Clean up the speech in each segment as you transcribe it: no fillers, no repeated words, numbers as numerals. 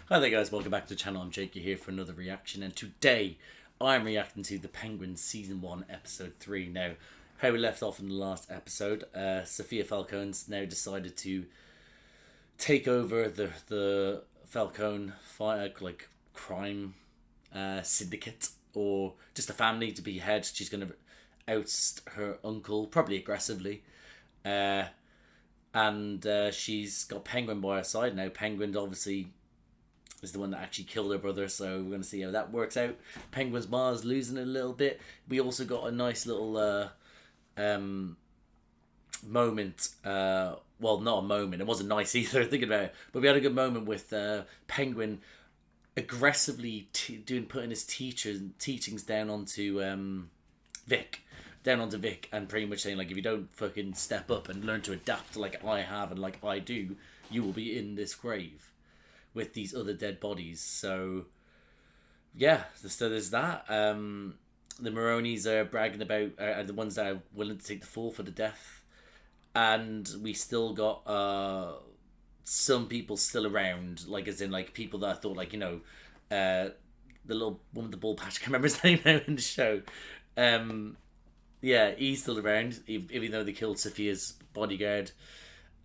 Hi there guys, welcome back to the channel. I'm Jake here for another reaction, and today I'm reacting to The Penguin Season 1 Episode 3. Now, how we left off in the last episode, Sofia Falcone's now decided to take over the Falcone like crime syndicate, or just a family, to be head. She's going to oust her uncle, probably aggressively. And she's got Penguin by her side now. Penguin obviously is the one that actually killed her brother, so we're going to see how that works out. Penguin's Mars losing it a little bit. We also got a nice little moment. Well, not a moment. It wasn't nice either, thinking about it. But we had a good moment with Penguin aggressively putting his teachings down onto Vic. And pretty much saying, like, if you don't fucking step up and learn to adapt like I have and like I do, you will be in this grave with these other dead bodies. So yeah, so there's that. The Maronis are bragging about are the ones that are willing to take the fall for the death, and we still got some people still around, like as in like people that I thought, like, you know, the little one with the ball patch, I can't remember his name now in the show. Yeah, he's still around, even though they killed Sofia's bodyguard.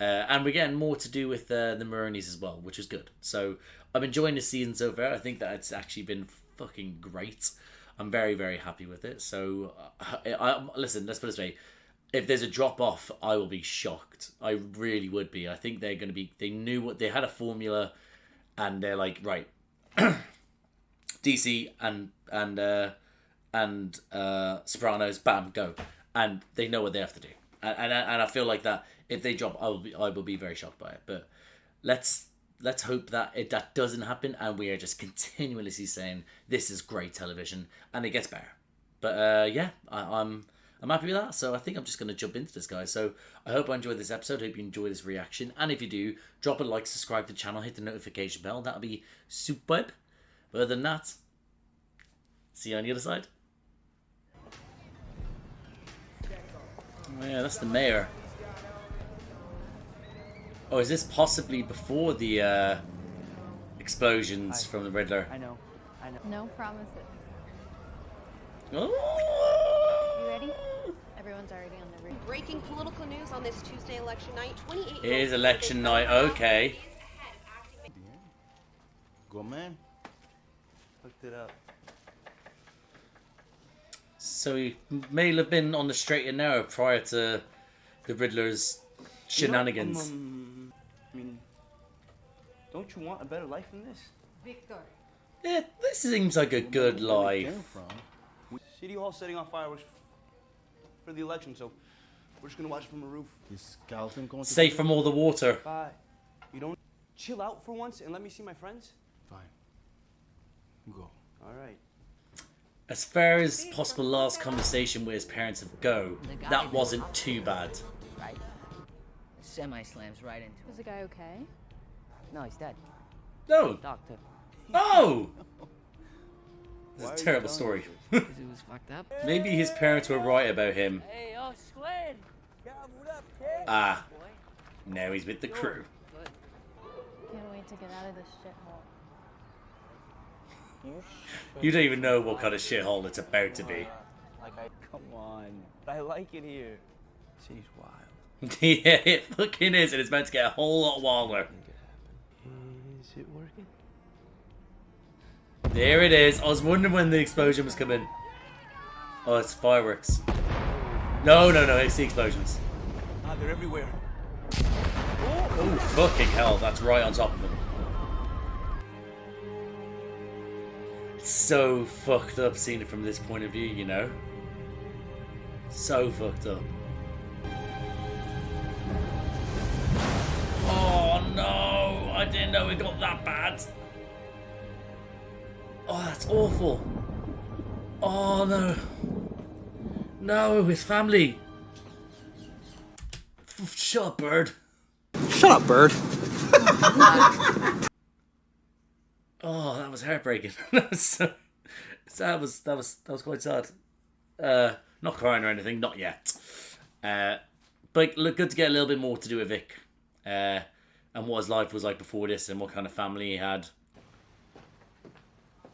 And we're getting more to do with the Maronis as well, which is good. So I'm enjoying the season so far. I think that it's actually been fucking great. I'm very, very happy with it. So, listen, let's put it this way. If there's a drop-off, I will be shocked. I really would be. I think they're going to be... They knew what... They had a formula, and they're like, right, DC and Sopranos, bam, go. And they know what they have to do. And I feel like that if they drop, I will be very shocked by it. But let's hope that that doesn't happen, and we are just continuously saying this is great television, and it gets better. But yeah, I'm happy with that. So I think I'm just gonna jump into this, guys. So I hope I enjoyed this episode. Hope you enjoy this reaction, and if you do, drop a like, subscribe to the channel, hit the notification bell. That'll be superb. But other than that, see you on the other side. Oh yeah, that's the mayor. Oh, is this possibly before the explosions from the Riddler? I know. No promises. Oh! You ready? Everyone's already on the roof. Breaking political news on this Tuesday election night. 28. It is election night, okay. Go man. Hooked it up. So he may have been on the straight and narrow prior to the Riddler's shenanigans. I mean, don't you want a better life than this? Victor. Yeah, this seems like a good life. City Hall setting off fireworks for the election, so we're just gonna watch it from a roof. Safe from all the water. Bye. You don't chill out for once and let me see my friends? Fine. Go. All right. As far as possible last conversation with his parents of Go, that wasn't too bad. Right. Semi-slams right into him. Is the guy okay? No, he's dead. No! Doctor. Oh! This Why is are a you terrible telling story. me Because he was fucked up. Maybe his parents were right about him. Hey, oh, Squid! Ah, now he's with the crew. Good. Can't wait to get out of this shithole. You don't even know what kind of shithole it's about to be. Come on. I like it here. City's wild. Yeah, it fucking is, and it's meant to get a whole lot wilder. Is it working? There it is. I was wondering when the explosion was coming. Oh, it's fireworks. No, it's the explosions. Ah, they're everywhere. Oh, fucking hell, that's right on top of him. It's so fucked up seeing it from this point of view, you know? So fucked up. Oh no, I didn't know it got that bad. Oh, that's awful. Oh no. No, his family. Shut up, bird. Shut up, bird. Oh, that was heartbreaking. that was quite sad. Not crying or anything, not yet. But look, good to get a little bit more to do with Vic, and what his life was like before this, and what kind of family he had.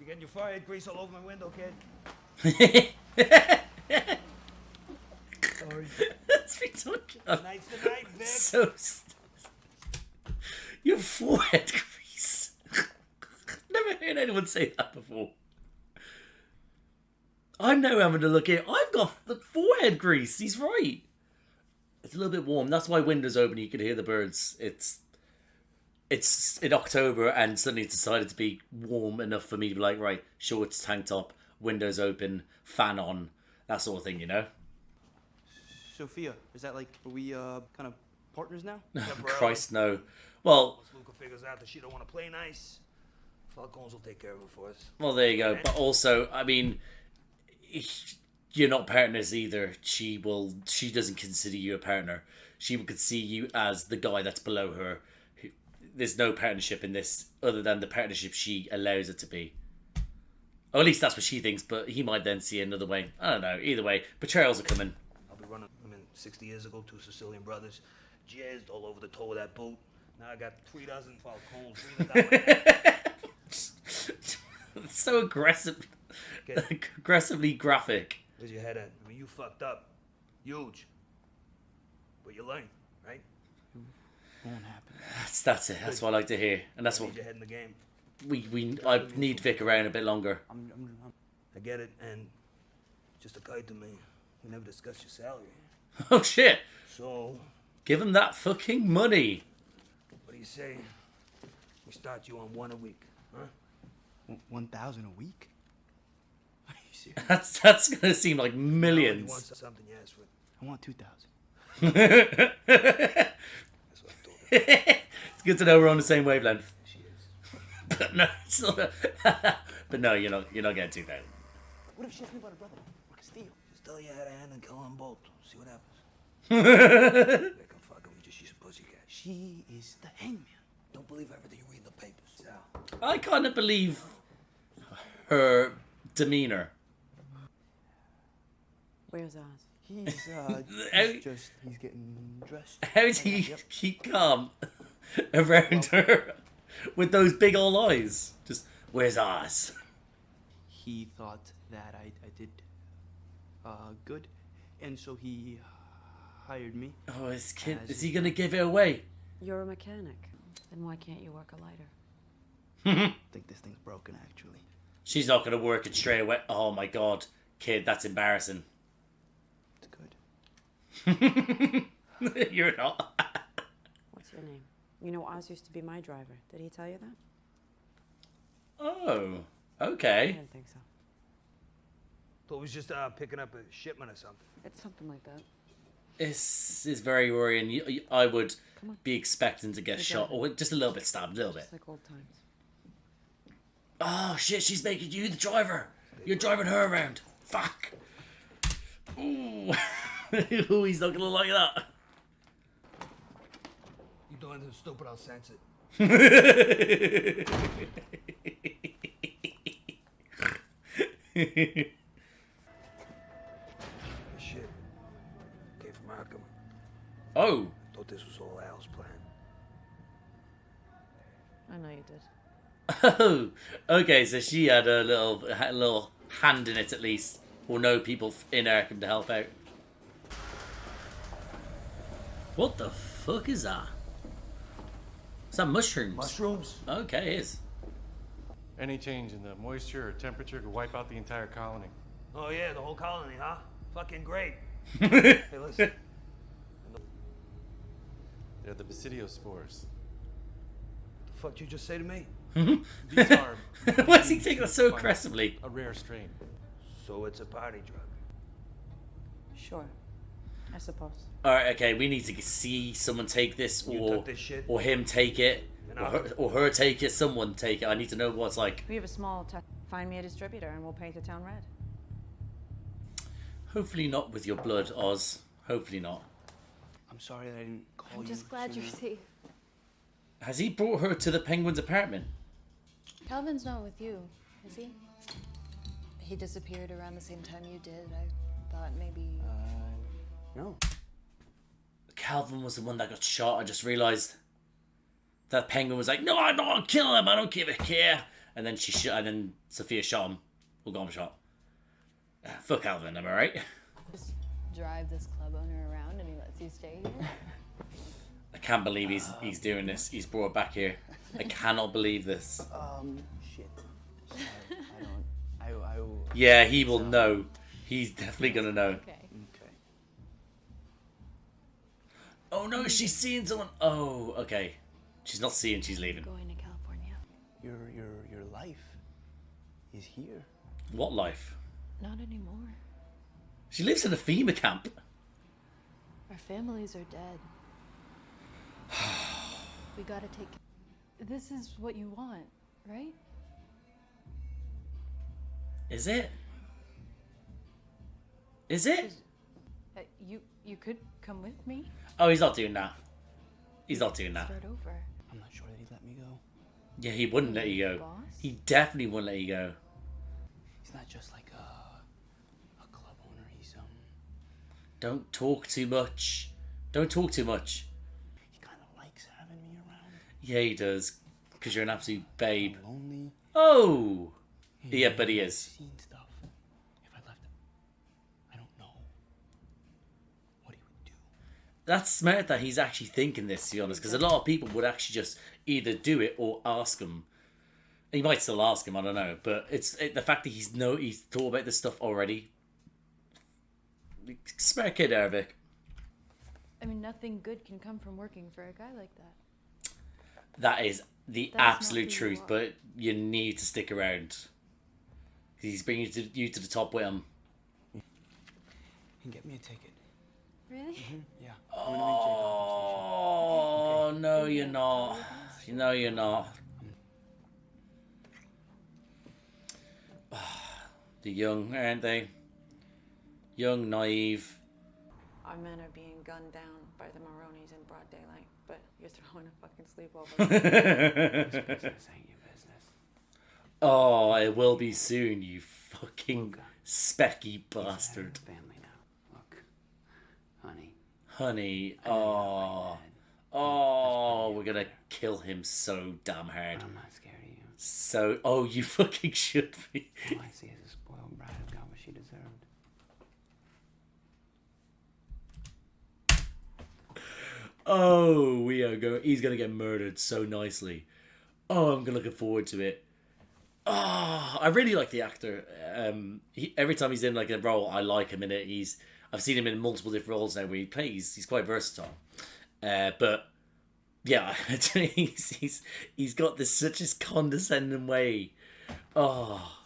getting your forehead grease all over my window, kid. Sorry. That's ridiculous. Tonight's the night, Vic. So your forehead grease. Never heard anyone say that before. I'm now having to look here. I've got the forehead grease. He's right. It's a little bit warm. That's why windows open. You can hear the birds. It's in October, and suddenly it's decided to be warm enough for me to be like, right, shorts, tank top, windows open, fan on, that sort of thing, you know? Sophia, is that like, are we kind of partners now? Christ, no. Well, Once Luca figures out that she don't want to play nice, Falcones will take care of it for us. well, there you go. But also, I mean, you're not partners either. She doesn't consider you a partner. She would see you as the guy that's below her. There's no partnership in this other than the partnership she allows it to be. Or at least that's what she thinks, but he might then see it another way. I don't know. Either way, betrayals are coming. I'll be running, 60 years ago, 2 Sicilian brothers, jazzed all over the toe of that boat. Now I got 3 dozen Falcones breathing down my neck. It's so aggressively graphic. Where's your head at? I mean, you fucked up. Huge. But you learn, right? Won't happen. That's it. That's what I like to hear, and that's You what need your head in the game. I need Vic around a bit longer. I get it, and it just occurred to me, we never discussed your salary. Oh shit! So, Give him that fucking money. what do you say? We start you on 1 a week, huh? 1,000 a week? Are you serious? That's gonna seem like You millions. want something you asked for. I want 2,000. That's what I told her. It's good to know we're on the same wavelength. She is. But no, it's not. But no, you're not getting 2,000. What if she asked me about her brother? Or Castillo? Just tell you how to hand and kill them both. See what happens. They can fuck him, she's a pussycat. She is the hangman. Don't believe everything you read in the papers. Sal. I kind of believe her demeanor. Where's Oz? He's he's getting dressed. How does he keep calm around her with those big old eyes? Just, where's Oz? He thought that I did good, and so he hired me. Oh, his kid. Is he going to give it away? You're a mechanic. Then why can't you work a lighter? I think this thing's broken, actually. She's not going to work it straight away. Oh my god. Kid, that's embarrassing. It's good. You're not. What's your name? You know, Oz used to be my driver. Did he tell you that? Oh, I okay. didn't think so. Thought it was just picking up a shipment or something. It's something like that. This is very worrying. I would Come on. be expecting to get Good shot. job. Or just a little bit stabbed, a little bit. Just like old times. Oh shit, she's making you the driver. You're driving her around. Fuck. Ooh. Ooh, he's not gonna like that. You do anything stupid, I'll sense it. Shit. Came from Arkham. Oh. Thought this was all Al's plan. I know you did. Oh. Okay, so she had a little hand in it at least. Or know people in Arkham to help out. What the fuck is that? Is that mushrooms? Mushrooms? Okay, it is. Any change in the moisture or temperature could wipe out the entire colony. Oh yeah, the whole colony, huh? Fucking great. Hey, listen. They're the basidio-spores. The fuck you just say to me? These are Why is he taking that so aggressively? a rare strain. So it's a party drug. Sure. I suppose. Alright, okay, we need to see someone take this, You or took this shit? or him take it, And or her take it, someone take it. I need to know what it's like. We have a small find me a distributor and we'll paint the town red. Hopefully not with your blood, Oz. Hopefully not. I'm sorry that I didn't call I'm you. just glad you're sooner. safe. Has he brought her to the Penguin's apartment? Calvin's not with you, is he? He disappeared around the same time you did. I thought maybe... No. Calvin was the one that got shot. I just realised that Penguin was like, no, I don't kill him. I don't give a care. and then and then Sofia shot him. Or got him shot. Fuck Alvin, am I right? Just drive this club owner around and he lets you stay here? I can't believe he's doing this. He's brought back here. I cannot believe this. Shit. Sorry, I will... Yeah, he will know. He's definitely gonna know. Okay. Oh no, she's seeing someone. Oh, okay. She's not seeing. She's leaving. Going to California. Your life is here. What life? Not anymore. She lives in a FEMA camp. Our families are dead. We gotta take... This is what you want, right? Is it? Is it? You could come with me. Oh, he's not doing that. He's not doing that. Start over. I'm not sure that he'd let me go. Yeah, he wouldn't let you go. Boss? He definitely wouldn't let you go. He's not just like a club owner. He's Don't talk too much. Don't talk too much. he kind of likes having me around. Yeah, he does. Because you're an absolute babe. I'm lonely. Oh! Yeah, but he is. Seen stuff. If I left him, I don't know what he would do. That's smart that he's actually thinking this, to be honest. Because a lot of people would actually just either do it or ask him. He might still ask him, I don't know. But the fact that he's thought about this stuff already. Smart kid, Vic. I mean, nothing good can come from working for a guy like that. That is the That's absolute not who truth, you are. but you need to stick around. He's bringing you to the top with him. And get me a ticket. Really? Yeah. Oh, no, you're not. No, you're not. The young, aren't they? Young, naive. Our men are being gunned down by the Maronis in broad daylight, but you're throwing a fucking sleepover. Business ain't your business. Oh, it will be soon, you fucking specky bastard. Family now. Look, honey. Honey, I know you're not like that. oh, we're gonna kill him so damn hard. But I'm not scared of you. So, oh, you fucking should be. All I see is a spoiled bride who got what she deserved. Oh, we are going. He's gonna get murdered so nicely. Oh, I'm looking forward to it. Oh, I really like the actor. Every time he's in like a role, I like him in it. I've seen him in multiple different roles now where he plays. He's quite versatile. But yeah, he's got such this condescending way. Oh,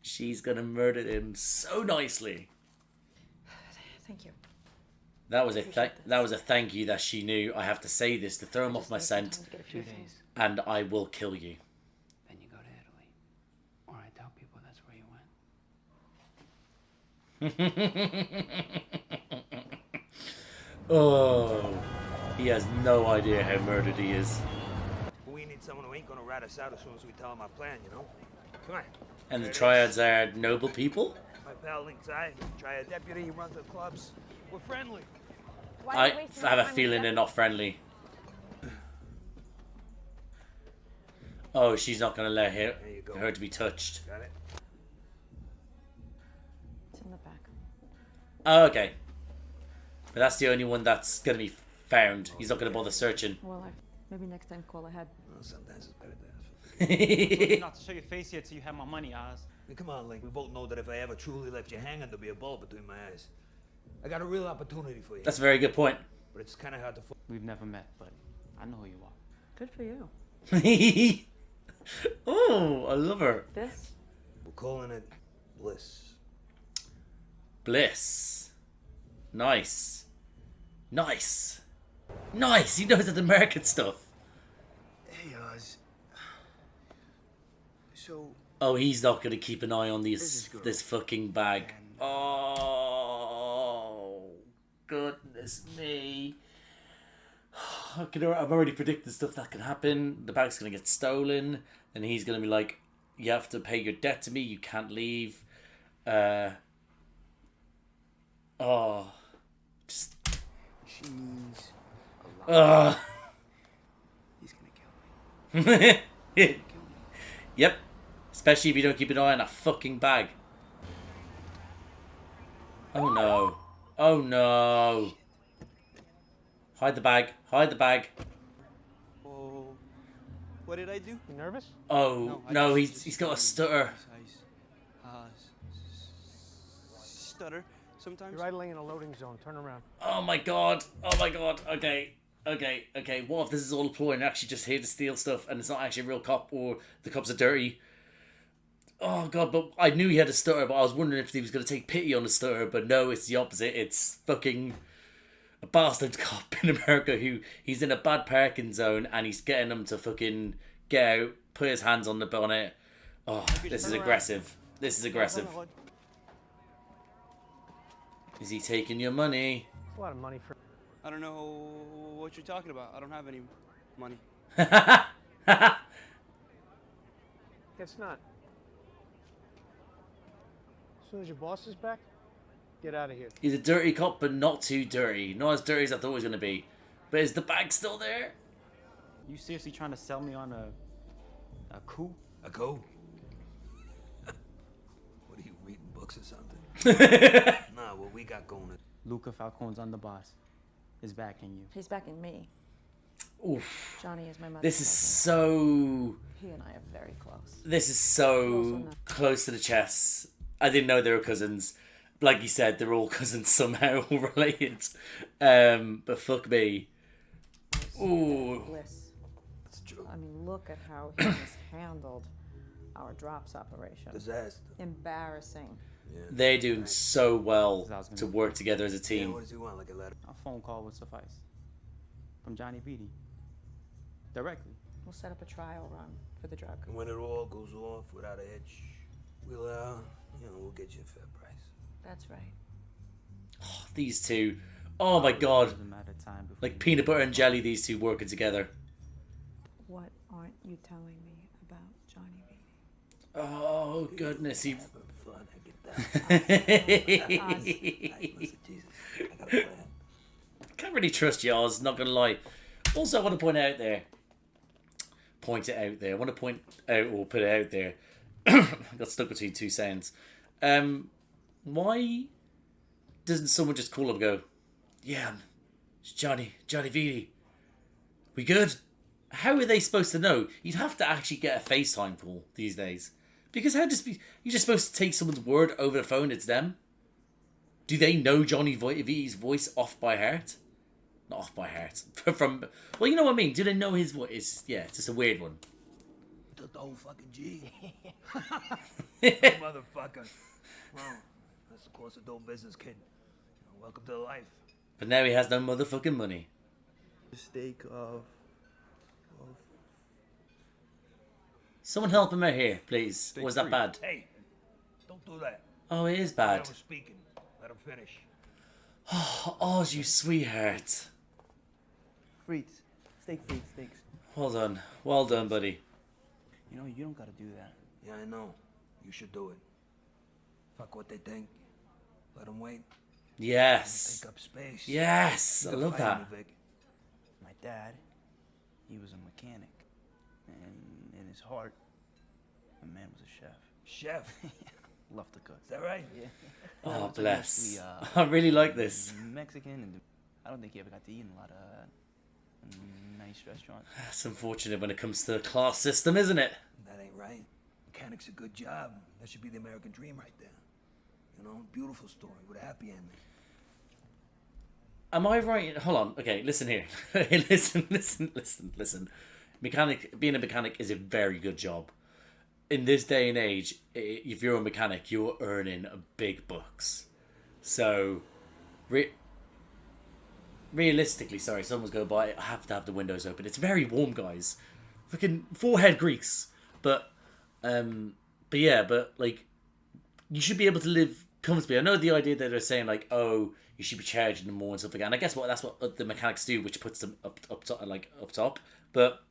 she's gonna murder him so nicely. Thank you. That was a thank you that she knew. I have to say this to throw him off my scent, 2 days, and I will kill you. then you go to Italy. Or I tell people that's where you went. Oh, he has no idea how murdered he is. We need someone who ain't gonna rat us out as soon as we tell him our plan, you know? Come on. And the There it triads are noble people. My pal Linkside, triad deputy, he runs the clubs. We're friendly. I have a feeling they're not friendly. Oh, she's not going to let There you go. her to be touched. Got it? It's in the back. Oh, okay. But that's the only one that's going to be found. He's not going to bother searching. Well, maybe next time call ahead. Well, sometimes it's better to ask. Not to show your face yet, so you have my money, Oz. Hey, come on, Link. We both know that if I ever truly left you hanging, there'd be a bullet between my eyes. I got a real opportunity for you. That's a very good point. But it's kind of hard to... We've never met, but I know who you are. Good for you. Oh, I love her. This? We're calling it Bliss. Bliss. Nice. Nice. Nice. He knows that American stuff. Hey, Oz. So, Oh, he's not going to keep an eye on This girl. this fucking bag. And- Oh, goodness me. I'm already predicting stuff that can happen. The bag's going to get stolen. And he's going to be like, you have to pay your debt to me. You can't leave. Just... she means a lot. He's gonna kill me. He's Yep. Especially if you don't keep an eye on a fucking bag. Oh no. Oh no. Hide the bag. Hide the bag. Oh, what did I do? You nervous? Oh no, he's got a stutter. Stutter sometimes. You're idling in a loading zone. Turn around. Oh my god. Oh my god. Okay. Okay. What if this is all a ploy and you're actually just here to steal stuff and it's not actually a real cop or the cops are dirty? Oh god, but I knew he had a stutter, but I was wondering if he was going to take pity on the stutter, but no, it's the opposite. It's fucking a bastard cop in America who he's in a bad parking zone and he's getting them to fucking get out, put his hands on the bonnet. Oh, this is aggressive. This is aggressive. Is he taking your money? It's a lot of money for... I don't know what you're talking about. I don't have any money. Guess not. As soon as your boss is back, get out of here. He's a dirty cop, but not too dirty. Not as dirty as I thought he was going to be. But is the bag still there? You seriously trying to sell me on a coup? A coup? What are you, reading books or something? Nah, what we got going is... Luca Falcone's underboss is backing you. He's backing me. Oof. Johnny is my mother. This is so... He and I are very close. This is so close to the chest. I didn't know they were cousins. Like you said, they're all cousins somehow related. But fuck me. Ooh. Bliss. It's true. I mean, look at how he has handled our drops operation. Disaster. Embarrassing. Yeah. They're doing so well to work together as a Yeah, team. what does he want, like a letter? A phone call would suffice. From Johnny Beatty. Directly. We'll set up a trial run for the drug. And when it all goes off without a hitch, we'll, we'll get you a fair price. That's right. Oh, these two. Oh my god. Doesn't matter time before Like you- peanut butter and jelly, these two working together. What aren't you telling me about Johnny Beatty? Oh goodness, he... Having fun, I get that. Hey, listen, Jesus, I got a plan. Can't really trust you, Oz, not gonna lie. Also, I want to point it out there. I want to point out or put it out there. I got stuck between two sounds. Why doesn't someone just call up and go, yeah, it's Johnny Beatty. We good? How are they supposed to know? You'd have to actually get a FaceTime call these days. Because you're just supposed to take someone's word over the phone, it's them? Do they know Johnny V's voice off by heart? Not off by heart. Well, you know what I mean. Do they know his voice? Yeah, it's just a weird one. Took the whole fucking G. Motherfucker. Well, that's the course of doing business, kid. Welcome to life. But now he has no motherfucking money. Mistake of Someone help him out here, please. Was that bad? Hey, don't do that. Oh, it is I bad. was speaking. Let him finish. Oh, Oz, you sweetheart. frites. Steak frites, steaks. Well done. Well done, buddy. You know, you don't gotta do that. Yeah, I know. You should do it. Fuck what they think. Let them wait. Yes. Take up space. Yes. I You love can find that. me, Vic. My dad, he was a mechanic. And in his heart, the man was a chef. Chef. Loved to cook. Is that right? Yeah. Oh, It's bless. mostly, I really like this. Mexican, and I don't think he ever got to eat in a lot of nice restaurants. It's unfortunate when it comes to the class system, isn't it? That ain't right. Mechanic's a good job. That should be the American dream right there. You know, beautiful story with a happy ending. Am I right? Hold on. Okay, listen here. Listen. Being a mechanic is a very good job. In this day and age, if you're a mechanic, you're earning big bucks. So, realistically, sorry, someone's going by. I have to have the windows open. It's very warm, guys. Fucking forehead grease. But like, you should be able to live comfortably. I know the idea that they're saying like, oh, you should be charging them more and stuff like that. And I guess that's what the mechanics do, which puts them up top. But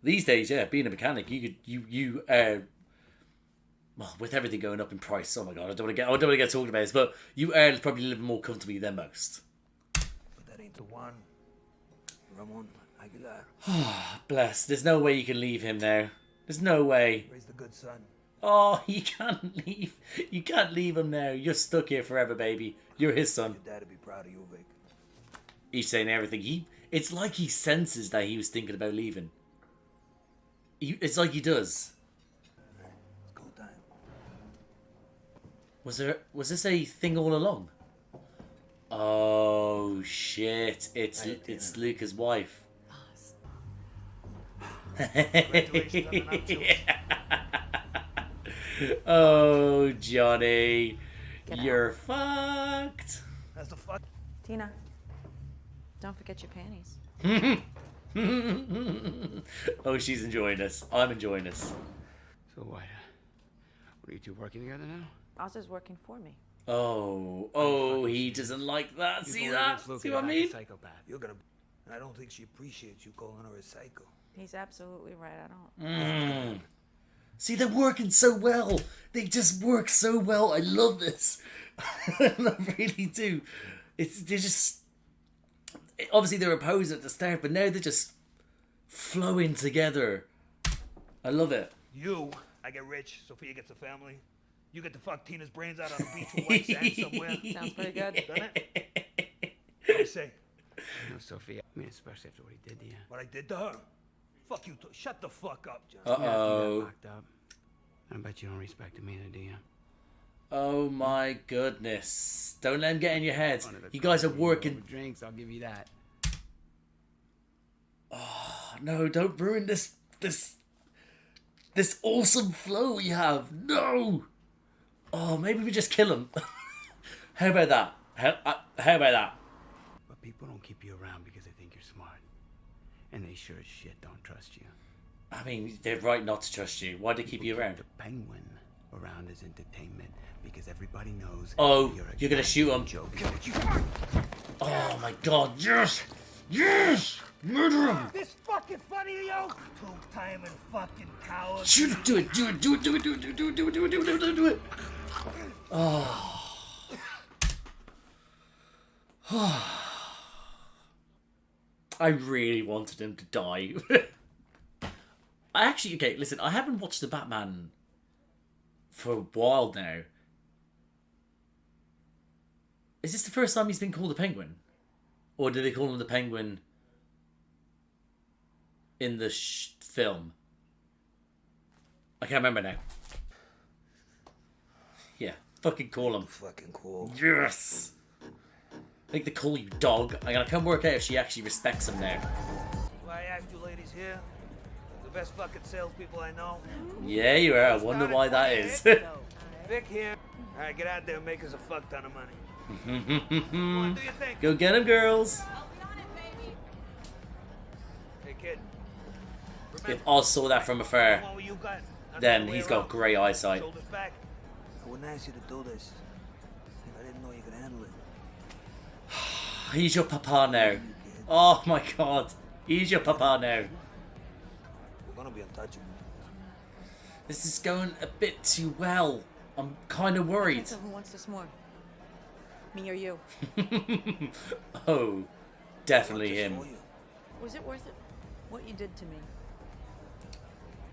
these days, yeah, being a mechanic, you well, with everything going up in price. Oh my god, I don't want to get talking about this, but you are probably living more comfortably than most. But that ain't the one. Ramon Aguilar. Bless. There's no way you can leave him now. There's no way. Raise the good son. Oh, you can't leave. You can't leave him now. You're stuck here forever, baby. You're his son. Your dad would be proud of you, Vic. He's saying everything. It's like he senses that he was thinking about leaving. It's like he does. Alright, it's go time. Was this a thing all along? Oh shit! It's Luca's wife. Congratulations on the nuptials. Oh, Johnny, Get out. you're fucked. That's the fuck. Tina, don't forget your panties. Oh, she's enjoying this. I'm enjoying this. So what? What are you two working together now? Oz is working for me. Oh, he doesn't like that. See that? See what I mean? Psychopath. You're gonna. I don't think she appreciates you calling her a psycho. He's absolutely right. I don't. See, they're working so well. They just work so well. I love this. I really do. They're just... Obviously, they're opposed at the start, but now they're just flowing together. I love it. I get rich, Sophia gets a family. You get to fuck Tina's brains out on the beach with white sand somewhere. Sounds pretty good. Done it? What do you say? No, Sophia. I mean, especially after what he did to you. What I did to her? Fuck you. Shut the fuck up, John. Yeah, after you got Uh-oh. locked up. I bet you don't respect him either, do you? Oh, my goodness. Don't let him get in your head. One of the You guys are cops working... over drinks, I'll give you that. Oh, no, don't ruin this awesome flow we have. No! Oh, maybe we just kill him. How about that? How about that? But people don't keep you around because they think you're smart. And they sure as shit don't trust you. I mean, they're right not to trust you. Why do they keep you around? The penguin around as entertainment because everybody knows. Oh, you're you're gonna shoot him. joke. Oh my god, yes! Yes! Murder him! This fucking funny to you? Two-timing fucking coward. Shoot him! Do it! Do it! Do it! Do it! Do it! Do it! Do it! Do it! Do it! Do it! Do it! Do it! Oh. I really wanted him to die. Okay, listen, I haven't watched The Batman for a while now. Is this the first time he's been called the Penguin? Or did they call him the Penguin in the film? I can't remember now. Yeah, fucking call him. Fucking cool. Yes! I think they call you dog. I'm gonna come work out if she actually respects him now. Well, I asked you ladies here. The best fucking salespeople I know. Yeah, you are. I wonder why that is. Vic here. Alright, get out there and make us a fuck ton of money. Come on, do your thing. Go get him, girls. Hey, kid. If Oz saw that from afar, What you got? then he's got great eyesight. Shoulders back. I wouldn't ask you to do this if I didn't know you could handle it. He's your papa now. Oh my god. He's your papa now. We're gonna be untouchable. This is going a bit too well. I'm kind of worried. So who wants this more? Me or you? Oh, definitely him. For you. Was it worth it? What you did to me?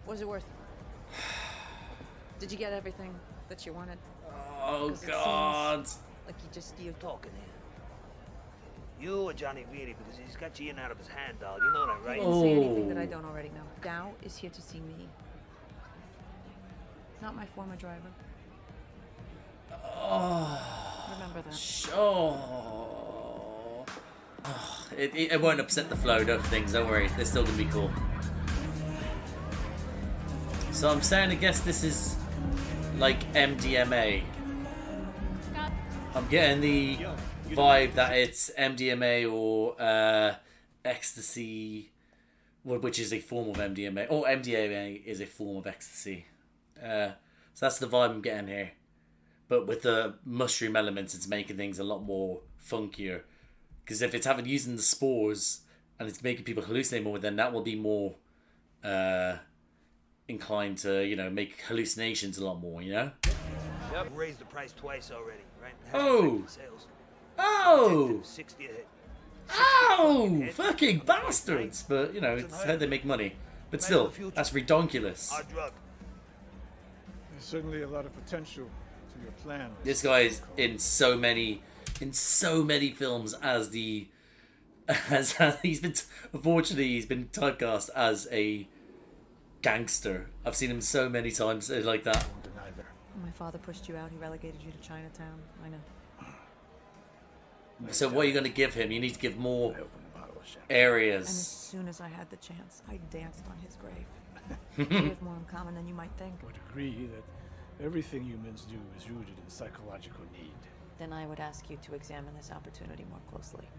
Was it worth it? Did you get everything that you wanted? Oh 'Cause it god. seems like you're Talking here. You or Johnny Vieri, because he's got you in and out of his hand, doll. You know that, right? Didn't say anything that Oh. I don't already know. Dow is here to see me. Not my former driver. Oh. Remember that. Oh. It won't upset the flow of things, don't worry. They're still gonna be cool. So I'm starting to guess this is like MDMA. I'm getting the vibe that it's MDMA or ecstasy, which is a form of MDMA. Or MDMA is a form of ecstasy. So that's the vibe I'm getting here. But with the mushroom elements, it's making things a lot more funkier. Because if it's using the spores and it's making people hallucinate more, then that will be more inclined to, make hallucinations a lot more, Yep. Raised the price twice already, right? Oh. Sales. Oh! 60 a hit. Oh! Fucking bastards! But, it's how they make money. But still, that's redonkulous. Our drug. There's certainly a lot of potential to your plan. This guy is in so many films as he's been, unfortunately, he's been typecast as a gangster. I've seen him so many times like that. My father pushed you out. He relegated you to Chinatown. I know. So what are you going to give him? You need to give more And areas. as soon as I had the chance, I danced on his grave. We have more in common than you might think. I would agree that everything humans do is rooted in psychological need. Then I would ask you to examine this opportunity more closely.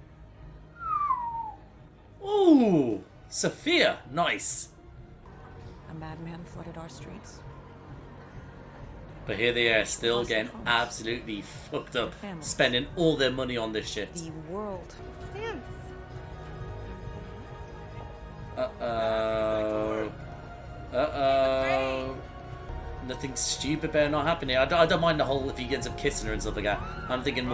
Ooh, Sofia, nice. A madman flooded our streets. But here they are, still getting absolutely fucked up, spending all their money on this shit. The world. Uh-oh. Uh-oh. Nothing stupid better not happening. I don't mind the whole if he ends up kissing her and stuff like that. I'm thinking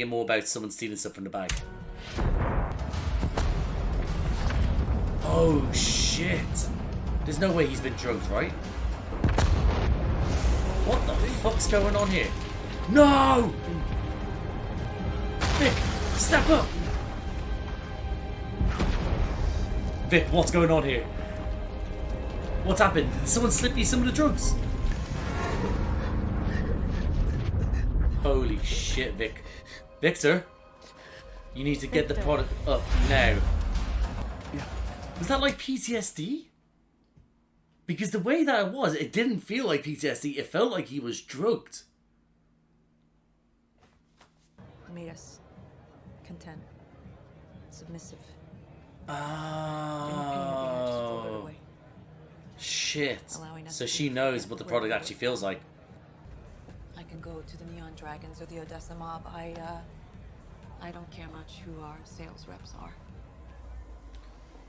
more about someone stealing stuff from the bag. Oh shit. There's no way he's been drugged, right? What the fuck's going on here? No! Vic, step up! Vic, what's going on here? What's happened? Did someone slip me some of the drugs? Holy shit, Vic. Victor, you need to get the product up now. Was that like PTSD? Because the way that it was, it didn't feel like PTSD. It felt like he was drugged. Made us content, submissive. Oh. Shit. So she knows what the product actually feels like. I can go to the Neon Dragons or the Odessa Mob. I don't care much who our sales reps are.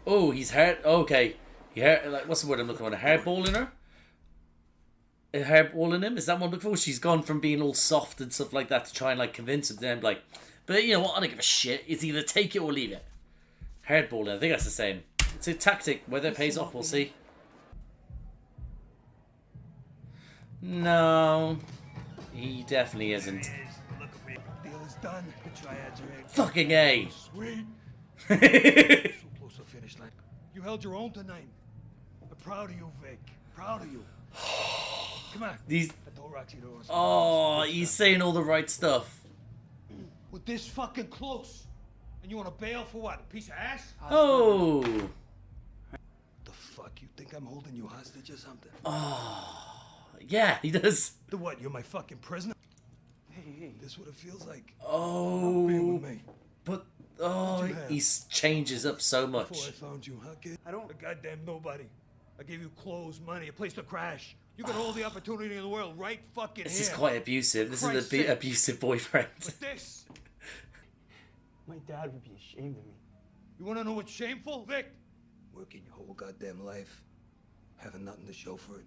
Oh, he's hurt. Okay. Like, what's the word I'm looking for? Hairballing her? Hairballing him? Is that what I'm looking for? She's gone from being all soft and stuff like that to try and like convince him. Then like, but you know what? I don't give a shit. It's either take it or leave it. Hardballing. I think that's the same. It's a tactic. Whether it pays off, we'll see. No, he definitely isn't. Deal is done. The triads are in. Fucking A. Sweet. So close to finish line. You held your own tonight. I'm proud of you, Vic. Proud of you. Come on. These. I told Roxy to us. Oh, he's saying all the right stuff. With this fucking close, and you want to bail for what? A piece of ass? Oh. The fuck? You think I'm holding you hostage or something? Oh. Yeah, he does. The what? You're my fucking prisoner? Hey. This is what it feels like. Oh. Being with me. But he changes up so much. Before I found you, huh, kid? I don't. A goddamn nobody. I gave you clothes, money, a place to crash. You got all the opportunity in the world right fucking This here. is quite abusive. This is an abusive boyfriend. But this. My dad would be ashamed of me. You want to know what's shameful, Vic? Working your whole goddamn life, having nothing to show for it.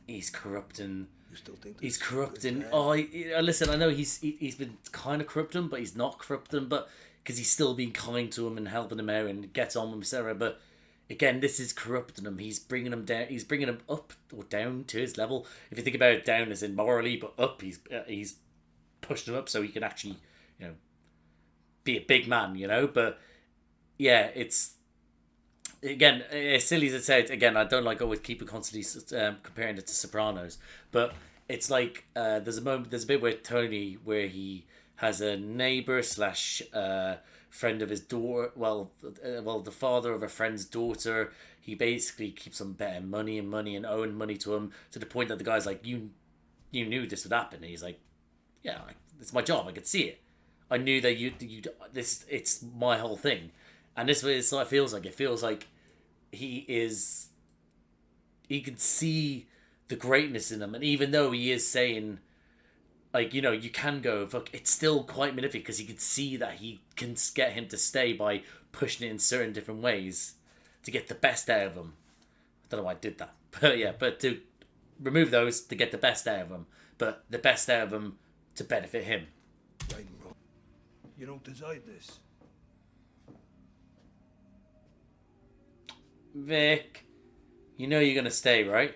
He's corrupting. You still think he's corrupting? Oh, listen. I know he's been kind of corrupting, but he's not corrupting. But because he's still being kind to him and helping him out and gets on with Sarah. But again, this is corrupting him. He's bringing him down. He's bringing him up or down to his level. If you think about it, down as in morally, but up, he's pushed him up so he can actually, be a big man. But yeah, it's. Again, as silly as it sounds, again, I don't like always keep constantly comparing it to Sopranos, but it's like there's a bit where Tony, where he has a neighbor / friend of his daughter, the father of a friend's daughter. He basically keeps on betting money and owing money to him to the point that the guy's like, you knew this would happen. And he's like, yeah, it's my job. I could see it. I knew that it's my whole thing. And this is what it feels like. It feels like he can see the greatness in him. And even though he is saying, like, you can go, fuck, it's still quite manipulative because he can see that he can get him to stay by pushing it in certain different ways to get the best out of him. I don't know why I did that. But yeah, but to remove those to get the best out of him. But the best out of him to benefit him. Right and wrong. You don't decide this. Vic, you know you're gonna stay, right?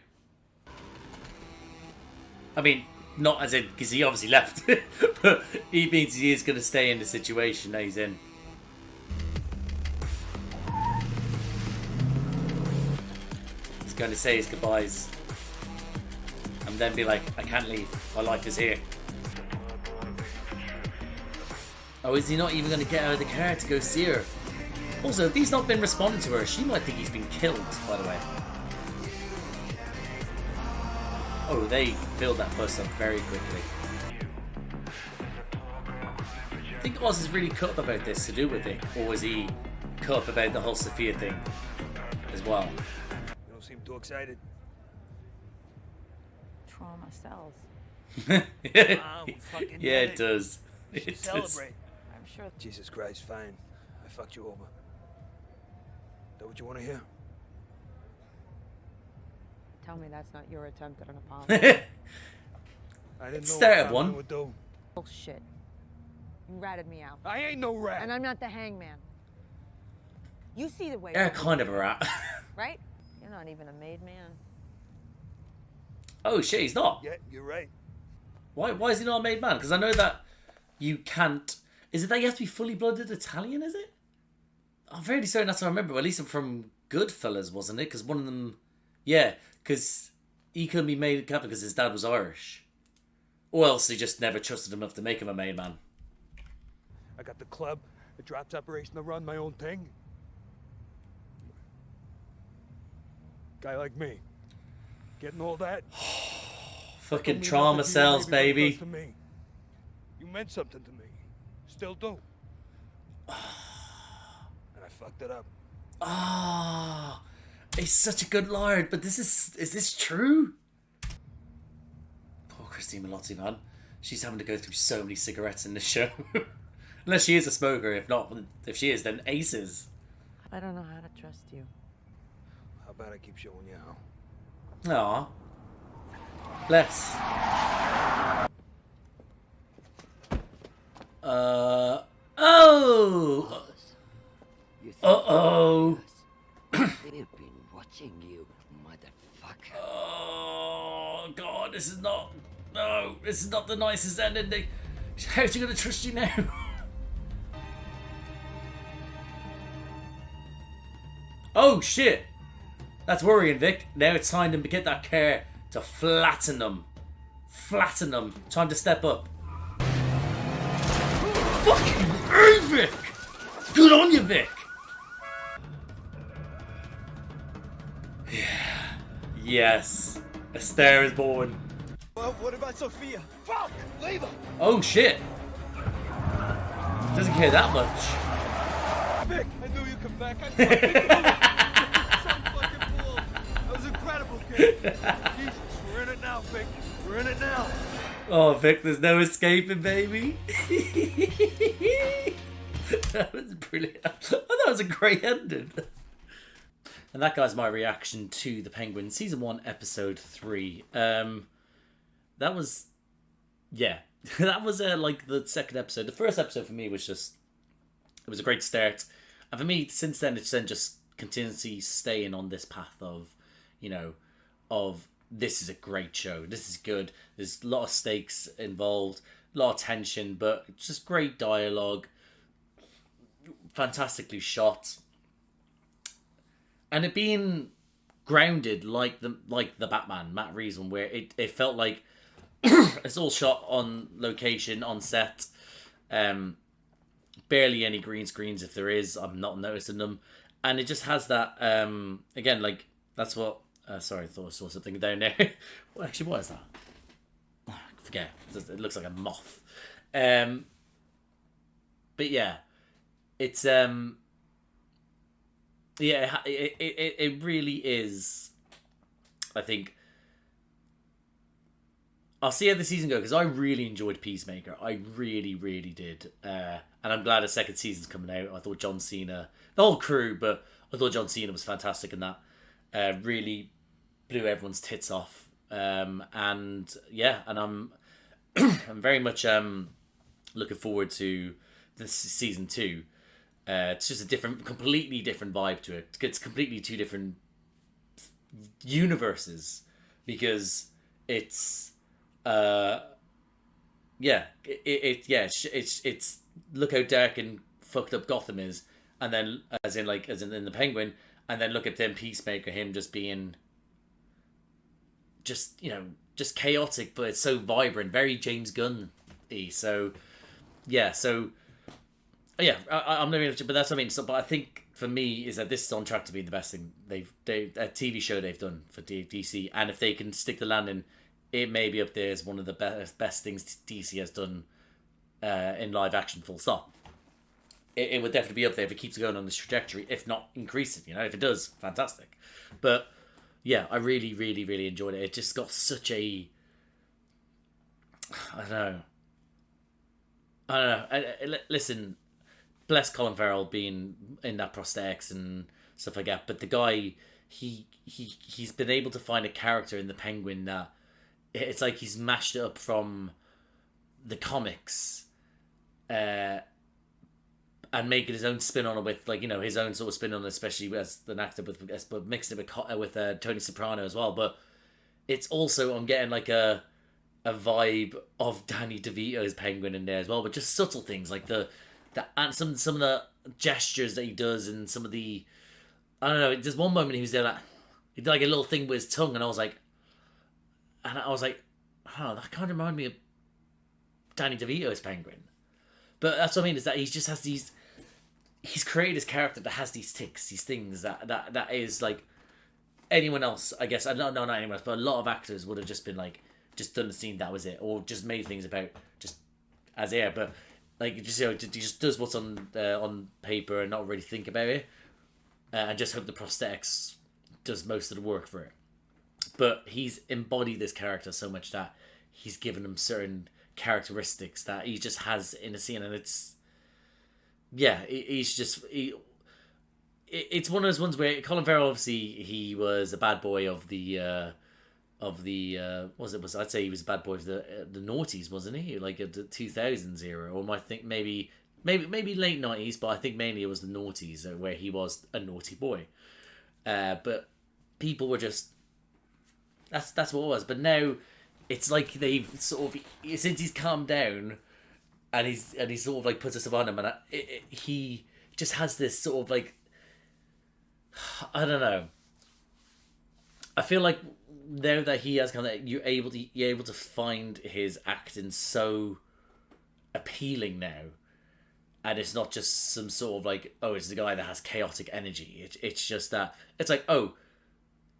I mean, not as in, because he obviously left, but he means he is gonna stay in the situation that he's in. He's going to say his goodbyes. And then be like, I can't leave. My life is here. Oh, is he not even going to get out of the car to go see her? Also, if he's not been responding to her, she might think he's been killed, by the way. Oh, they filled that bus up very quickly. I think Oz is really cut up about this to do with it. Or was he cut up about the whole Sofia thing as well? You don't seem too excited. Trauma sells. Yeah, it does. We should It does. celebrate. I'm sure. Jesus Christ, fine. I fucked you over. That what you want to hear? Tell me that's not your attempt at an apology. I didn't know Start what at one. Colin would do. Bullshit. You ratted me out. I ain't no rat. And I'm not the hangman. You see the way. Yeah, kind of a rat. Right? You're not even a made man. Oh shit, he's not. Yeah, you're right. Why is he not a made man? Because I know that you can't... Is it that you have to be fully blooded Italian, is it? I'm fairly certain that's what I remember. At least from Goodfellas, wasn't it? Because one of them... Yeah, because he couldn't be made captain because his dad was Irish. Or else he just never trusted him enough to make him a made man. I got the club, the drop separation to run my own thing. Guy like me. Getting all that. Fucking Don't mean trauma nothing to you, cells, maybe what it baby. does to me. You meant something to me. Still do. And I fucked it up. Ah, he's such a good lord. But is this true? Poor Cristin Milioti, man. She's having to go through so many cigarettes in this show. Unless she is a smoker. If she is, then aces. I don't know how to trust you. How about I keep showing you how? Aw. Bless. Oh! Uh-oh! They've been watching you, motherfucker. Oh, God, this is not... No, this is not the nicest ending. How's she gonna trust you now? Oh, shit! That's worrying, Vic. Now it's time to get that car to flatten them. Flatten them. Time to step up. Fucking hey, Vic! Good on you, Vic! Yeah. Yes. A star is born. Well, what about Sofia? Fuck! Leave her! Oh, shit. Doesn't care that much. Vic, I knew you'd come back. I fucking knew it! So fucking cool. That was incredible, kid. Jesus, we're in it now, Vic. We're in it now. Oh, Vic, there's no escaping, baby. That was brilliant. I thought that was a great ending. And that, guys, my reaction to The Penguin, Season 1, Episode 3. That was... Yeah. That was, like, the second episode. The first episode, for me, was just... It was a great start. And for me, since then, it's then just continuously staying on this path of, you know, of this is a great show. This is good. There's a lot of stakes involved, a lot of tension, but just great dialogue, fantastically shot, and it being grounded like the Batman, Matt Reeves one, where it felt like it's all shot on location, on set. Barely any green screens, if there is. I'm not noticing them, and it just has that. Again, like that's what. Sorry, I thought I saw something down there. Well, actually, what is that? Oh, I forget. It looks like a moth. But yeah, it's yeah, it really is. I think I'll see how the season goes because I really enjoyed Peacemaker. I really, really did. And I'm glad a second season's coming out. I thought John Cena, the whole crew, but I thought John Cena was fantastic in that. Really blew everyone's tits off. And yeah, and I'm I'm very much looking forward to this season 2. It's just a completely different vibe to it. It's completely two different universes because it's it's look how dark and fucked up Gotham is, and then as in in the Penguin, and then look at them Peacemaker, him just being just chaotic, but it's so vibrant, very James Gunn-y. So I'm not even, but that's what I mean. So, but I think for me is that this is on track to be the best thing a TV show they've done for DC, and if they can stick the landing, it may be up there as one of the best things DC has done in live action. Full stop. It would definitely be up there if it keeps going on this trajectory, if not increase it. If it does, fantastic. But yeah, I really, really, really enjoyed it. It just got such a, I don't know. Listen, bless Colin Farrell being in that prosthetics and stuff like that. But the guy, he's been able to find a character in the Penguin that it's like he's mashed it up from the comics, and making his own spin on it with his own sort of spin on it, especially as an actor, but mixed it with Tony Soprano as well. But it's also, I'm getting like a vibe of Danny DeVito's Penguin in there as well, but just subtle things like and some of the gestures that he does, and some of the, I don't know. There's one moment he was there he did like a little thing with his tongue, and I was like, oh, that kind of reminded me of Danny DeVito's Penguin. But that's what I mean, is that he just has these. He's created this character that has these tics, these things that is like anyone else, I guess. Not anyone else, but a lot of actors would have just been like, just done the scene, that was it, or just made things about just as air. But like, he just does what's on paper and not really think about it, and just hope the prosthetics does most of the work for it. But he's embodied this character so much that he's given him certain characteristics that he just has in a scene, and it's it's one of those ones where Colin Farrell, obviously he was a bad boy of the I'd say he was a bad boy of the noughties, wasn't he? Like the 2000s era, or I think maybe late 90s, but I think mainly it was the noughties where he was a naughty boy. But people were just, that's what it was. But now it's like they've sort of, since he's calmed down and he's sort of like puts us on him, and he just has this sort of like, I don't know. I feel like now that he has kind of, you're able to find his acting so appealing now, and it's not just some sort of like, oh, it's the guy that has chaotic energy. It's just that it's like, oh,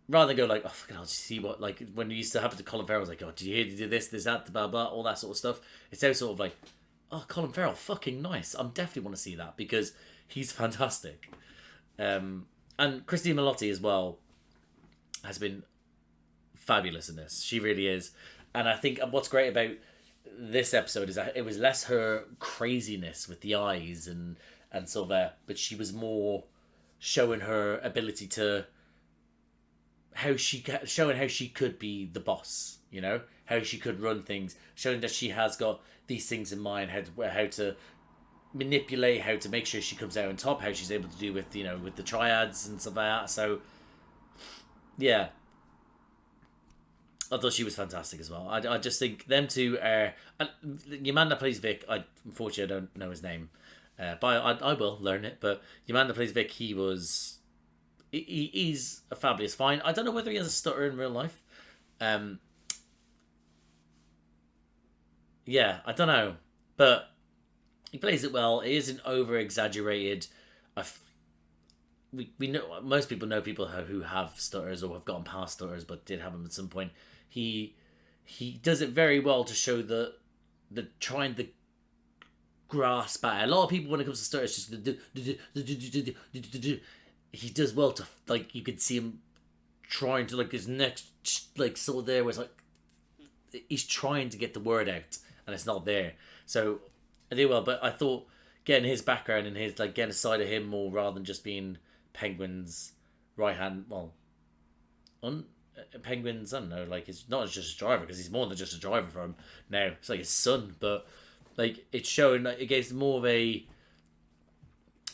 rather than go like, oh, fucking hell, did you see what, like when it used to happen to Colin Farrell, was like, oh, did you hear he did this, that, blah blah, all that sort of stuff. It's now sort of like, oh, Colin Farrell, fucking nice. I'm definitely want to see that because he's fantastic. And Cristin Milioti as well has been fabulous in this. She really is. And I think what's great about this episode is that it was less her craziness with the eyes and sort of there, but she was more showing her ability to showing how she could be the boss, how she could run things, showing that she has got these things in mind, how to manipulate, how to make sure she comes out on top, how she's able to do with with the triads and stuff like that. So yeah, I thought she was fantastic as well. I just think them two are, and your man that plays Vic, unfortunately I don't know his name, but I will learn it. But your man that plays Vic, he's a fabulous find. I don't know whether he has a stutter in real life. Yeah, I don't know, but he plays it well. It isn't over exaggerated. We know, most people know people who have stutters or have gotten past stutters, but did have them at some point. He does it very well to show the trying to grasp at it. A lot of people, when it comes to stutters, just he does well to, like, you could see him trying to, like, his next, like, sort of there was like he's trying to get the word out and it's not there. So I do well, but I thought getting his background and his, like, getting a side of him more rather than just being Penguin's right hand, Penguin's, I don't know, like, it's not just a driver, because he's more than just a driver for him now. It's like his son, but like it's showing, like, it gives more of a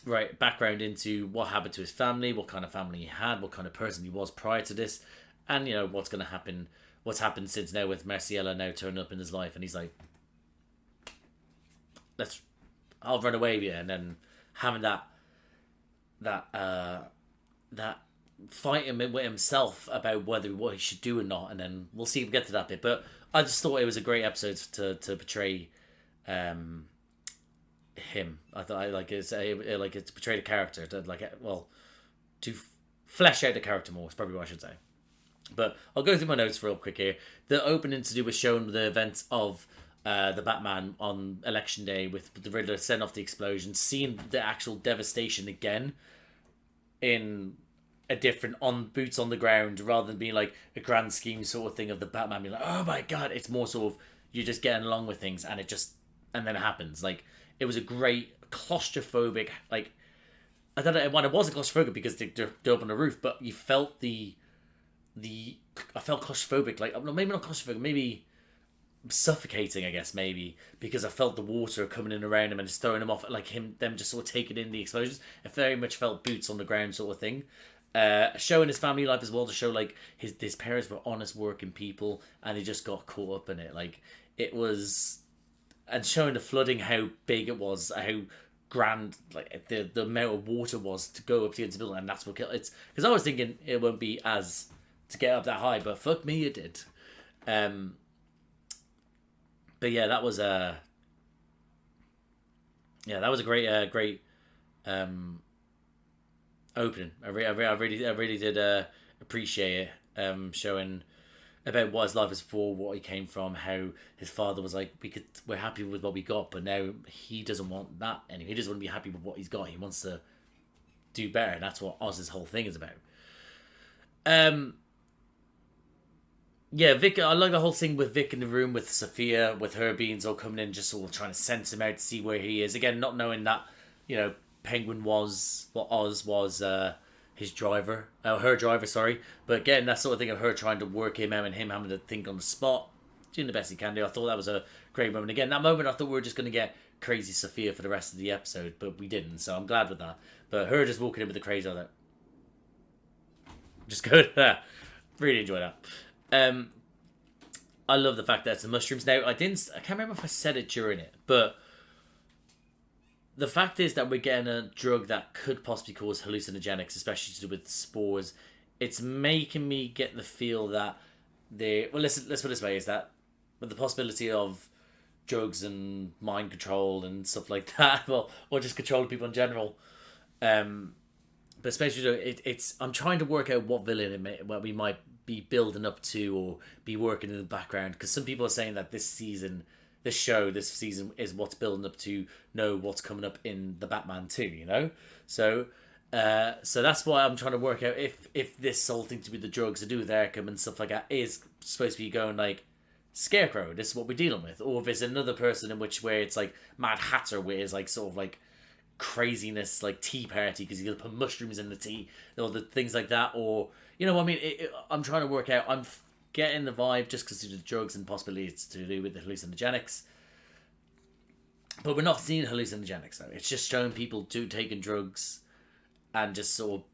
right background into what happened to his family, what kind of family he had, what kind of person he was prior to this, and what's going to happen, what's happened since now with Marcella now turning up in his life, and he's like, I'll run away with you, and then having that fighting with himself about what he should do or not, and then we'll see if we get to that bit. But I just thought it was a great episode to portray him. I thought it's portrayed a character to flesh out the character more is probably what I should say. But I'll go through my notes real quick here. The opening to do with showing the events of the Batman on election day with the Riddler setting off the explosion, seeing the actual devastation again in a different boots on the ground, rather than being like a grand scheme sort of thing of the Batman being like, oh my god, it's more sort of you're just getting along with things, and then it happens. Like, it was a great claustrophobic, like, I don't know, it wasn't claustrophobic because they're up on the roof, but you felt I felt claustrophobic, like, maybe not claustrophobic, maybe suffocating, I guess, maybe, because I felt the water coming in around him and just throwing him off, like them just sort of taking in the explosions. It very much felt boots on the ground sort of thing. Showing his family life as well, to show like his parents were honest working people and he just got caught up in it. Like, it was, and showing the flooding, how big it was, how grand like the amount of water was to go up to the building, and that's what killed it. Because I was thinking it won't be as to get up that high, but fuck me, it did. But yeah, that was a great opening. I really did appreciate it. Showing about what his life was for, what he came from, how his father was like, we're happy with what we got, but now he doesn't want that anymore. He doesn't want to be happy with what he's got. He wants to do better, and that's what Oz's whole thing is about. Yeah, Vic, I like the whole thing with Vic in the room with Sophia, with her beings all coming in, just sort of trying to sense him out to see where he is. Again, not knowing that, Penguin was, Oz was his driver, her driver, sorry. But again, that sort of thing of her trying to work him out and him having to think on the spot, doing the best he can do. I thought that was a great moment. Again, that moment I thought we were just going to get crazy Sophia for the rest of the episode, but we didn't, so I'm glad with that. But her just walking in with the crazy, I was like, just good. Really enjoy that. I love the fact that it's the mushrooms. Now, I can't remember if I said it during it, but the fact is that we're getting a drug that could possibly cause hallucinogenics, especially to do with spores. It's making me get the feel that let's put it this way, is that with the possibility of drugs and mind control and stuff like that, well, or just controlling people in general, but especially I'm trying to work out what villain what we might be building up to or be working in the background, because some people are saying that this season is what's building up to know what's coming up in the Batman 2, so that's why I'm trying to work out if this whole thing to be the drugs to do with Arkham and stuff like that is supposed to be going like Scarecrow, this is what we're dealing with, or if it's another person in where it's like Mad Hatter, where it's like sort of like craziness, like tea party because you're gonna put mushrooms in the tea, or the things like that, or I'm trying to work out. I'm getting the vibe just because of the drugs and possibly it's to do with the hallucinogenics, but we're not seeing hallucinogenics though. It's just showing people taking drugs and just sort of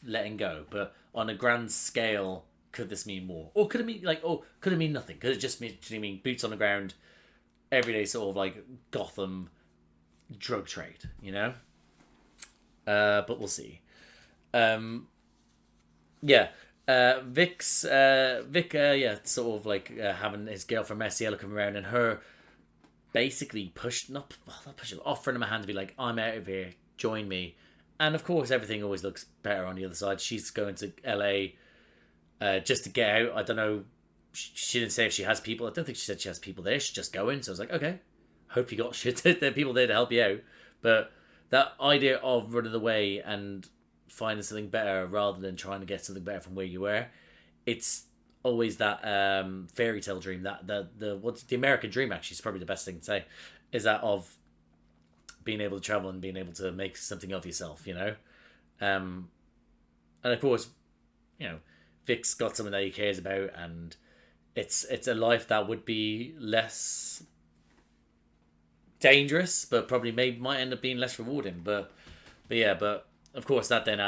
letting go. But on a grand scale, could this mean more, or could it mean could it mean nothing? Could it just mean boots on the ground, everyday sort of like Gotham drug trade, but we'll see. Vic, sort of like having his girlfriend Marcella come around and her basically offering him a hand to be like, I'm out of here, join me. And of course, everything always looks better on the other side. She's going to LA just to get out. I don't know. She didn't say if she has people. I don't think she said she has people there. She's just going. So I was like, okay, hope you got there are people there to help you out. But that idea of running away and finding something better rather than trying to get something better from where you were, it's always that fairy tale dream, that what's the American dream, actually is probably the best thing to say, is that of being able to travel and being able to make something of yourself, and of course, Vic's got something that he cares about, and it's a life that would be less dangerous, but probably might end up being less rewarding. But but of course that then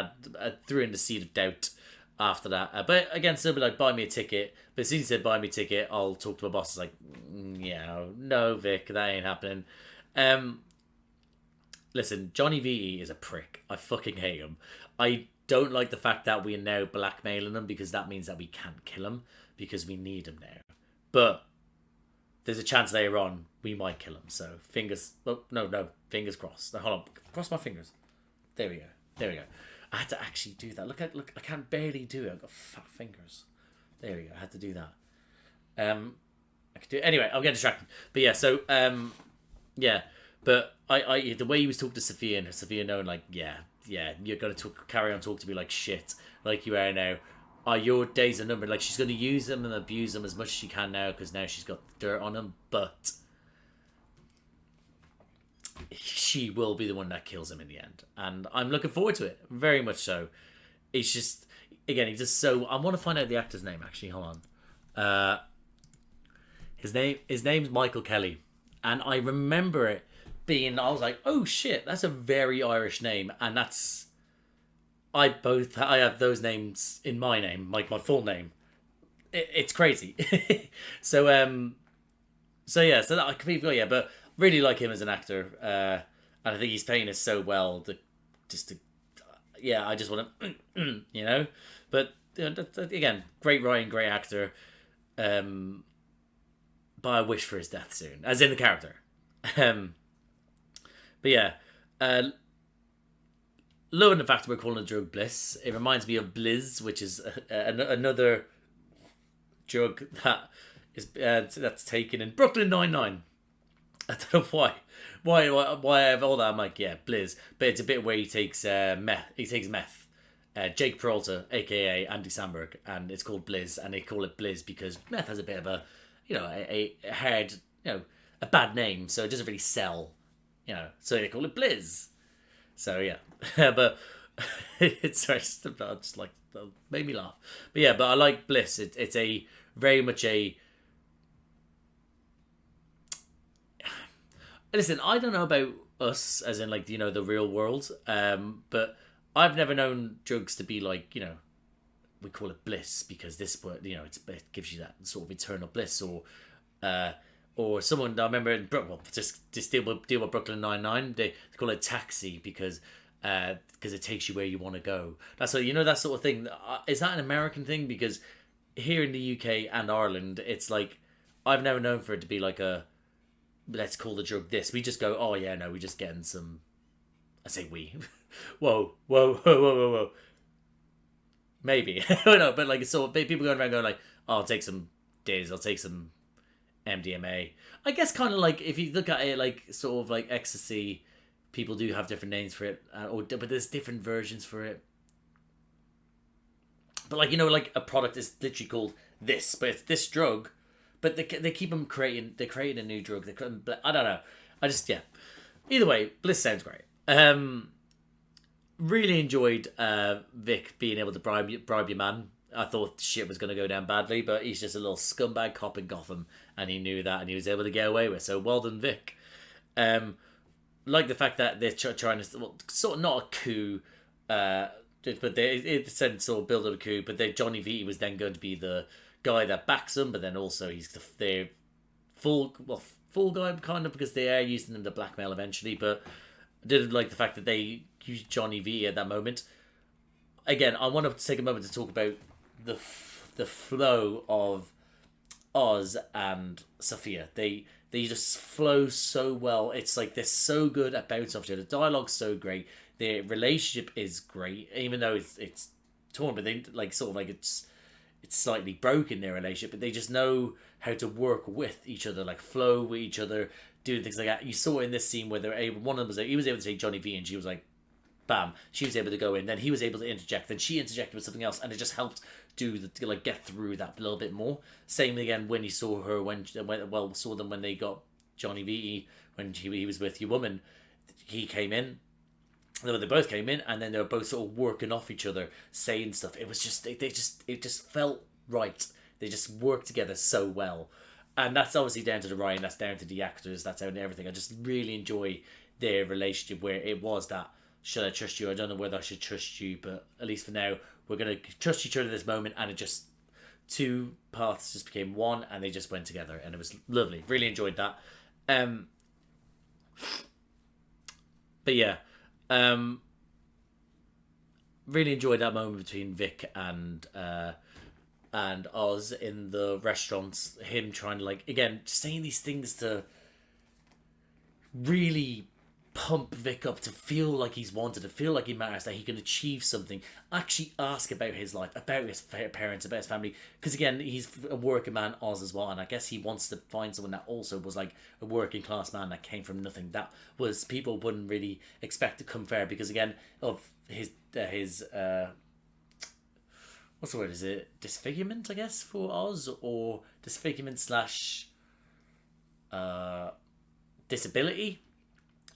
threw in the seed of doubt after that. But again, still be like, buy me a ticket. But as soon as he said, buy me a ticket, I'll talk to my boss. It's like, yeah, no, Vic, that ain't happening. Listen, Johnny V is a prick. I fucking hate him. I don't like the fact that we are now blackmailing him because that means that we can't kill him because we need him now. But there's a chance later on we might kill him. So fingers crossed. Now, hold on, cross my fingers. There we go. I had to actually do that. Look, I can barely do it. I've got fat fingers. There we go. I had to do that. I could do it. Anyway, I'm getting distracted. But yeah, so yeah. But I the way he was talking to Sofia and Sofia knowing like, yeah, you're gonna carry on talking to me like shit, like you are now. Your days are numbered. Like, she's gonna use him and abuse him as much as she can now because now she's got dirt on him. But she will be the one that kills him in the end, and I'm looking forward to it very much. So it's just, again, he's just so. I want to find out the actor's name actually. Hold on. His name's Michael Kelly, and I remember it being. I was like, oh shit, that's a very Irish name, and that's. I have those names in my name, like my full name. It's crazy. So yeah, so that I completely forgot, yeah, but really like him as an actor, and I think he's playing it so well that I just want to, you know, but again, great writing, great actor, but I wish for his death soon, as in the character. But yeah, loving the fact that we're calling the drug Bliss. It reminds me of Bliss, which is another drug that is that's taken in Brooklyn Nine-Nine. I don't know why I have all that. I'm like, yeah, Bliss, but it's a bit where he takes meth. He takes meth. Jake Peralta, aka Andy Samberg, and it's called Bliss, and they call it Bliss because meth has a bit of a, you know, a hard, you know, a bad name, so it doesn't really sell, you know, so they call it Bliss. So yeah, but it's just like made me laugh. But yeah, but I like Bliss. It's a very much a. Listen, I don't know about us, as in like, you know, the real world, but I've never known drugs to be like, you know, we call it bliss because this word, you know, it gives you that sort of eternal bliss, or someone I remember in just deal with Brooklyn Nine-Nine, they call it taxi because it takes you where you want to go. That's what, you know, that sort of thing. Is that an American thing? Because here in the UK and Ireland, it's like I've never known for it to be like a let's call the drug this. We just go, oh yeah, no, we're just getting some. I say we. whoa. Maybe no, but like so people going around going like, oh, I'll take some Diz, I'll take some MDMA. I guess kind of like if you look at it like sort of like ecstasy, people do have different names for it, but there's different versions for it. But like, you know, like a product is literally called this, but it's this drug. But they keep them creating. They're creating a new drug. I don't know. Either way, Bliss sounds great. Really enjoyed Vic being able to bribe your man. I thought shit was going to go down badly, but he's just a little scumbag cop in Gotham, and he knew that, and he was able to get away with it. So well done, Vic. Like the fact that they're trying to sort of not a coup, but they said sort of build up a coup. But Johnny V was then going to be the guy that backs them, but then also he's the full guy kind of, because they are using him to blackmail eventually. But I did like the fact that they used Johnny V at that moment. Again, I want to take a moment to talk about the flow of Oz and Sofia. They just flow so well. It's like they're so good at bouncing off each other. The dialogue's so great. Their relationship is great, even though it's torn, but they like sort of like it's slightly broken, their relationship, but they just know how to work with each other, like flow with each other, doing things like that. You saw in this scene where they're able, one of them he was able to say Johnny V, and she was like, bam, she was able to go in, then he was able to interject, then she interjected with something else, and it just helped get through that a little bit more. Same again when you saw her saw them when they got Johnny V, when he was with your woman, he came in. They both came in, and then they were both sort of working off each other, saying stuff. It was just, it just felt right. They just worked together so well, and that's obviously down to the writing. That's down to the actors. That's down to everything. I just really enjoy their relationship, where it was that should I trust you? I don't know whether I should trust you, but at least for now, we're going to trust each other at this moment. And it just, two paths just became one, and they just went together, and it was lovely. Really enjoyed that. But yeah, really enjoyed that moment between Vic and Oz in the restaurants. Him trying to, like, again, saying these things to really pump Vic up, to feel like he's wanted, to feel like he matters, that he can achieve something, actually ask about his life, about his parents, about his family, because again, he's a working man, Oz, as well, and I guess he wants to find someone that also was like a working class man that came from nothing, that was, people wouldn't really expect to come fair, because again, of his what's the word, is it disfigurement, I guess, for Oz, or disfigurement slash disability.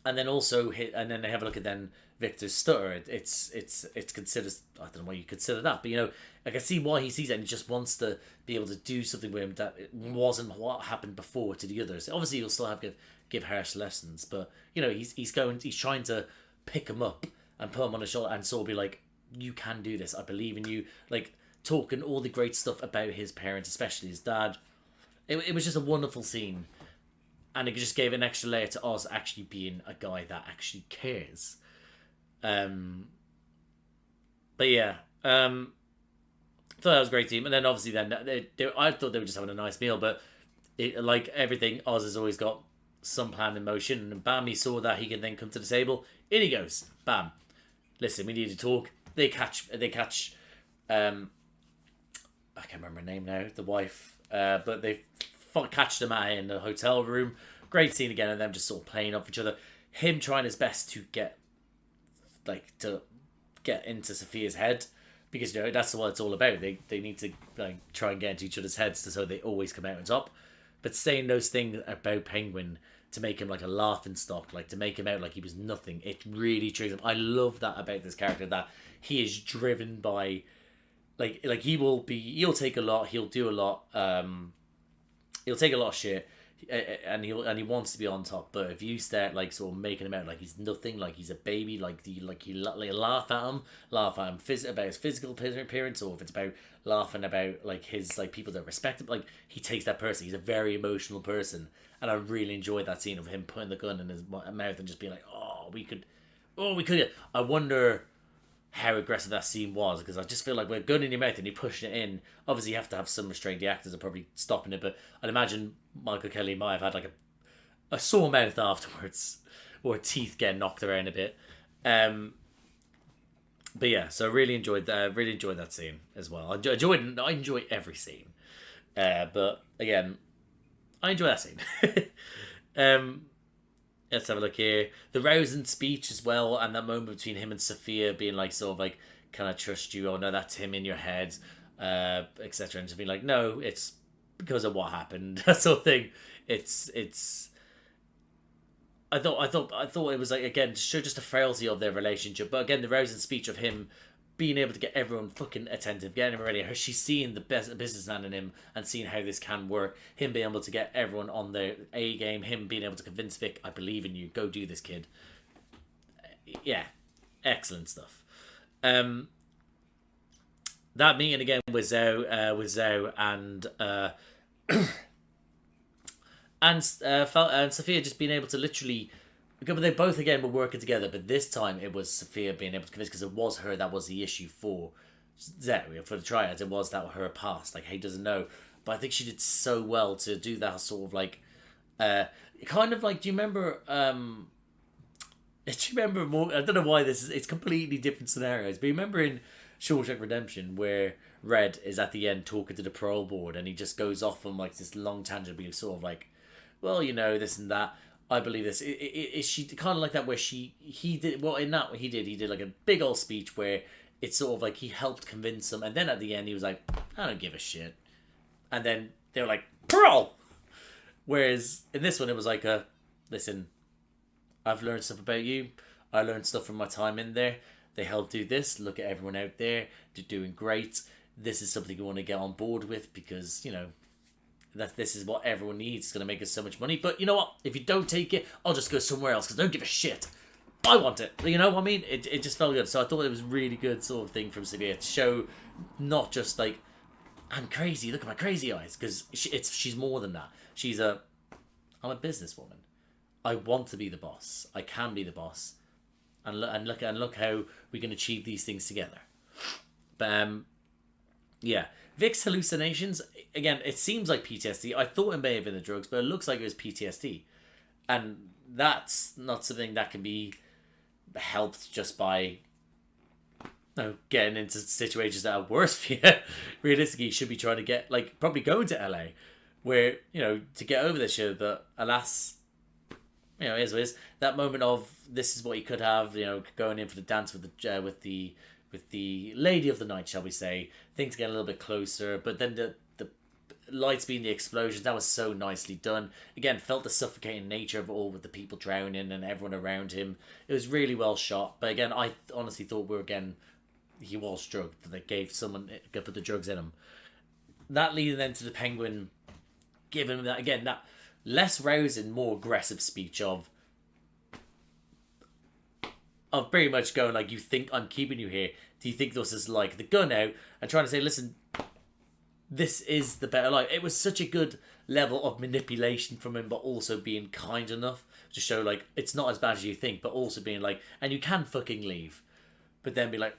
And then also and then they have a look at then Victor's stutter. It's considered, I don't know why you consider that, but you know, I can see why he sees it, and he just wants to be able to do something with him that wasn't what happened before to the others. Obviously, he'll still have to give harsh lessons, but you know, he's trying to pick him up and put him on his shoulder and sort of be like, you can do this. I believe in you. Like, talking all the great stuff about his parents, especially his dad. It was just a wonderful scene. And it just gave an extra layer to Oz actually being a guy that actually cares. But yeah. Thought that was a great team. And then obviously then, I thought they were just having a nice meal. But like everything, Oz has always got some plan in motion. And bam, he saw that he can then come to the table. In he goes. Bam. Listen, we need to talk. They catch I can't remember her name now, the wife. But they catch them out in the hotel room. Great scene again of them just sort of playing off each other. Him trying his best to get into Sofia's head, because you know that's what it's all about. They need to like try and get into each other's heads so they always come out on top. But saying those things about Penguin to make him like a laughing stock, like to make him out like he was nothing, it really triggers him. I love that about this character, that he is driven by like he'll take a lot, he'll do a lot. He'll take a lot of shit, and he wants to be on top. But if you start like sort of making him out like he's nothing, like he's a baby, like you laugh at him about his physical appearance, or if it's about laughing about like his like people that respect him, like he takes that person. He's a very emotional person, and I really enjoyed that scene of him putting the gun in his mouth and just being like, we could. I wonder how aggressive that scene was, because I just feel like with a gun in your mouth and you're pushing it in, obviously you have to have some restraint. The actors are probably stopping it, but I'd imagine Michael Kelly might have had like a sore mouth afterwards, or teeth getting knocked around a bit. But yeah, so I really enjoyed that scene as well. I enjoy every scene, but again, I enjoy that scene. Let's have a look here. The rousing speech as well, and that moment between him and Sophia being like, sort of like, can I trust you? Oh no, that's him in your head, etc. And to be like, no, it's because of what happened. That sort of thing. It's. I thought it was like, again, to show just the frailty of their relationship, but again, the rousing speech of him being able to get everyone fucking attentive, getting him ready. She's seeing the best businessman in him and seeing how this can work. Him being able to get everyone on their A game. Him being able to convince Vic, I believe in you. Go do this, kid. Yeah, excellent stuff. That meeting again with Zhao and Sophia just being able to literally. But they both again were working together, but this time it was Sophia being able to convince, because it was her that was the issue for Zhao, for the triads. It was that her past, like he doesn't know, but I think she did so well to do that sort of like, kind of like. Do you remember? More? I don't know why it's completely different scenarios, but you remember in Shawshank Redemption where Red is at the end talking to the parole board, and he just goes off on like this long tangent, being sort of like, well, you know, this and that. I believe this. Is she kind of like that where he did, well, in that he did like a big old speech where it's sort of like he helped convince them, and then at the end he was like, I don't give a shit, and then they were like, parole. Whereas in this one it was like listen, I've learned stuff about you. I learned stuff from my time in there. They helped do this. Look at everyone out there. They're doing great. This is something you want to get on board with, because you know that this is what everyone needs. It's going to make us so much money. But you know what? If you don't take it, I'll just go somewhere else, because I don't give a shit. I want it. You know what I mean? It just felt good. So I thought it was really good sort of thing from Sofia to show not just like, I'm crazy, look at my crazy eyes, because she's more than that. I'm a businesswoman. I want to be the boss. I can be the boss, and look how we can achieve these things together. But yeah, Vic's hallucinations again. It seems like PTSD. I thought it may have been the drugs, but it looks like it was PTSD, and that's not something that can be helped just by getting into situations that are worse for you. Realistically, you should be trying to get, like, probably going to LA, where, to get over this shit. But alas, is what it is. That moment of this is what you could have, going in for the dance with the lady of the night, shall we say. Things get a little bit closer, but then the lights being the explosions, that was so nicely done. Again, felt the suffocating nature of it all with the people drowning and everyone around him. It was really well shot. But again, I honestly thought he was drugged, that they put the drugs in him. That leading then to the Penguin giving him that less rousing, more aggressive speech of pretty much going like, you think I'm keeping you here? Do you think this is like the gun out? And trying to say, listen, this is the better life. It was such a good level of manipulation from him, but also being kind enough to show like it's not as bad as you think, but also being like, and you can fucking leave, but then be like,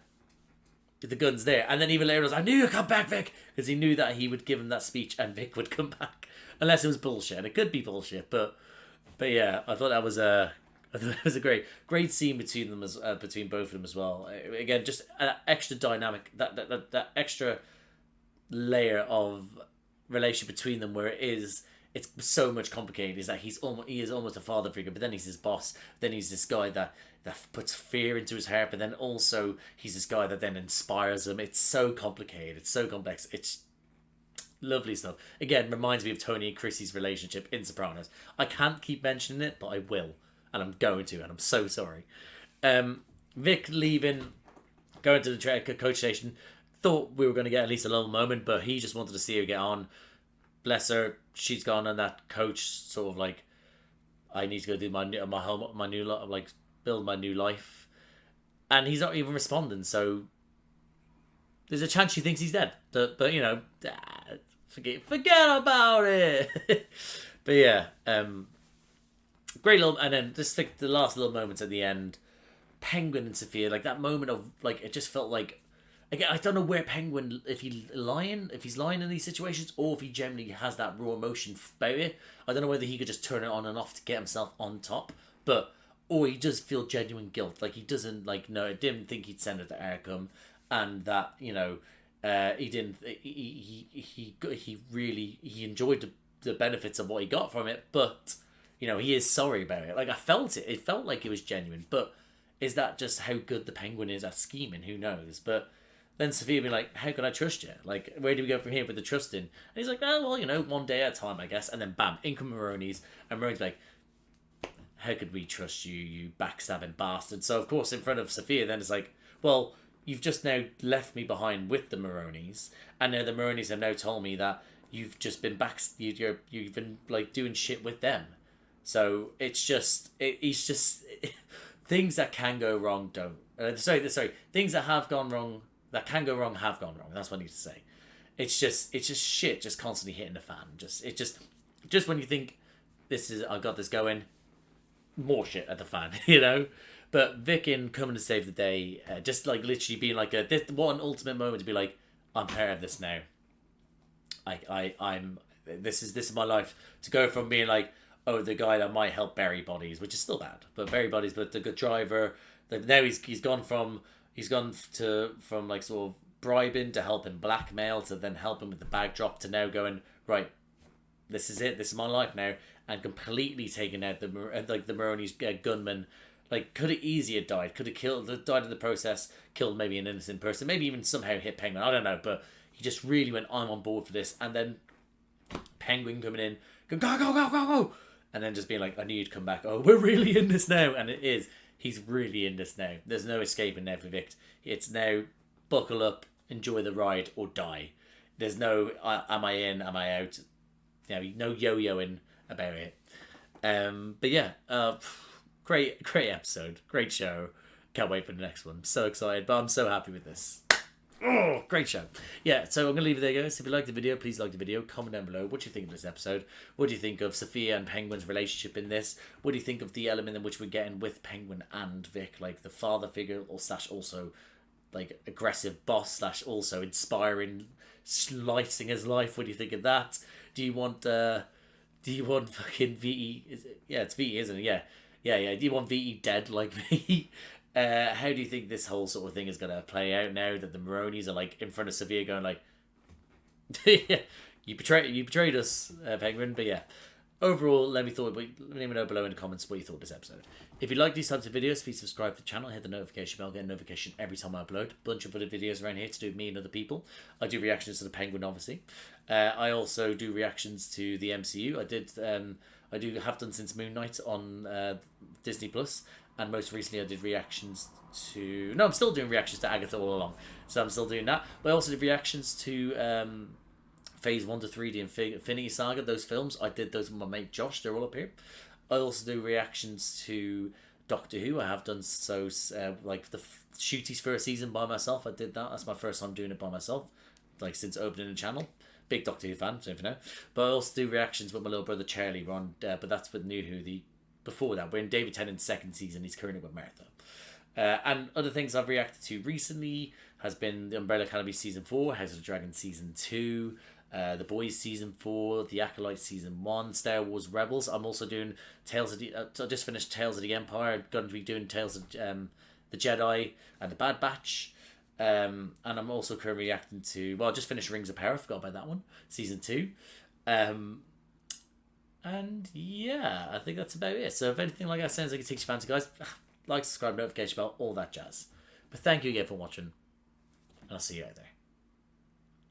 the gun's there. And then even later was, I knew you'd come back, Vic, because he knew that he would give him that speech and Vic would come back, unless it was bullshit. And it could be bullshit, but yeah, I thought that was a great scene between them, between both of them as well. Again, just an extra dynamic, that extra layer of relationship between them, where it's so much complicated. Is that he is almost a father figure, but then he's his boss. Then he's this guy that puts fear into his heart, but then also he's this guy that then inspires him. It's so complicated. It's so complex. It's lovely stuff. Again, reminds me of Tony and Chrissy's relationship in Sopranos. I can't keep mentioning it, but I will, and I'm going to, and I'm so sorry. Vic leaving, going to the coach station. Thought we were going to get at least a little moment, but he just wanted to see her get on. Bless her, she's gone, and that coach sort of like, I need to go do my new like build my new life, and he's not even responding. So there's a chance she thinks he's dead. But forget about it. But yeah, great little, and then just like the last little moments at the end, Penguin and Sofia, like that moment of like, it just felt like. Again, I don't know where Penguin, if he's lying in these situations, or if he generally has that raw emotion about it. I don't know whether he could just turn it on and off to get himself on top, or he does feel genuine guilt. Like he doesn't didn't think he'd send it to Arkham, and that he didn't. He really enjoyed the benefits of what he got from it, but he is sorry about it. Like I felt it. It felt like it was genuine, but is that just how good the Penguin is at scheming? Who knows? But. Then Sofia be like, how can I trust you? Like, where do we go from here with the trusting? And he's like, oh, well, one day at a time, I guess. And then bam, in come Maroni's. And Maroni's like, how could we trust you, you backstabbing bastard? So, of course, in front of Sofia, then it's like, well, you've just now left me behind with the Maroni's. And now the Maroni's have now told me that you've just been you've been, like, doing shit with them. So, it's just, things that can go wrong don't. Sorry, things that have gone wrong, that can go wrong, have gone wrong. That's what I need to say. It's just shit, just constantly hitting the fan. Just when you think I got this going, more shit at the fan, But Vic in coming to save the day, just like literally being like what an ultimate moment to be like, I'm part of this now. I'm this is my life, to go from being like, oh, the guy that might help bury bodies, which is still bad, but bury bodies, but the good driver. Now he's gone from like sort of bribing to helping blackmail to then helping with the bag drop to now going, right, this is it, this is my life now, and completely taking out the Maroni's gunman. Like, could have easier died, died in the process, killed maybe an innocent person, maybe even somehow hit Penguin, I don't know, but he just really went, I'm on board for this. And then Penguin coming in, go, and then just being like, I knew you'd come back, oh, we're really in this now. And it is. He's really in this now. There's no escaping now for Vic. It's now buckle up, enjoy the ride, or die. There's no am I in, am I out? No yo-yoing about it. But yeah, great episode, great show. Can't wait for the next one. I'm so excited, but I'm so happy with this. Oh, great show. Yeah, so I'm going to leave it there, guys. If you liked the video, please like the video. Comment down below what you think of this episode. What do you think of Sofia and Penguin's relationship in this? What do you think of the element in which we're getting with Penguin and Vic? Like the father figure or slash also like aggressive boss slash also inspiring, slicing his life. What do you think of that? Do you want fucking VE? Yeah, it's VE, isn't it? Yeah. Do you want VE dead like me? How do you think this whole sort of thing is going to play out now that the Maronis are like in front of Sofia going like, you betrayed us, Penguin. But yeah, overall, let me know below in the comments what you thought of this episode. If you like these types of videos, please subscribe to the channel, hit the notification bell, get a notification every time I upload. Bunch of other videos around here to do with me and other people. I do reactions to the Penguin, obviously. I also do reactions to the MCU. I have done since Moon Knight on Disney Plus. And most recently I did reactions to... No, I'm still doing reactions to Agatha all along. So I'm still doing that. But I also did reactions to Phase 1 to 3, the Infinity Saga, those films. I did those with my mate Josh. They're all up here. I also do reactions to Doctor Who. I have done so, like the Shooties first season by myself. I did that. That's my first time doing it by myself. Like since opening the channel. Big Doctor Who fan, so if you know. But I also do reactions with my little brother Charlie. We're on, but that's with New Who, before that, we're in David Tennant's second season. He's currently with Martha. And other things I've reacted to recently has been The Umbrella Academy Season 4, House of the Dragon Season 2, The Boys Season 4, The Acolyte Season 1, Star Wars Rebels. I'm also doing Tales of the... I just finished Tales of the Empire. I'm going to be doing Tales of the Jedi and The Bad Batch. And I'm also currently reacting to... Well, I just finished Rings of Power. I forgot about that one. Season 2. And yeah, I think that's about it. So if anything like that sounds like it takes you fancy, guys, like, subscribe, notification bell, all that jazz. But thank you again for watching, and I'll see you out there.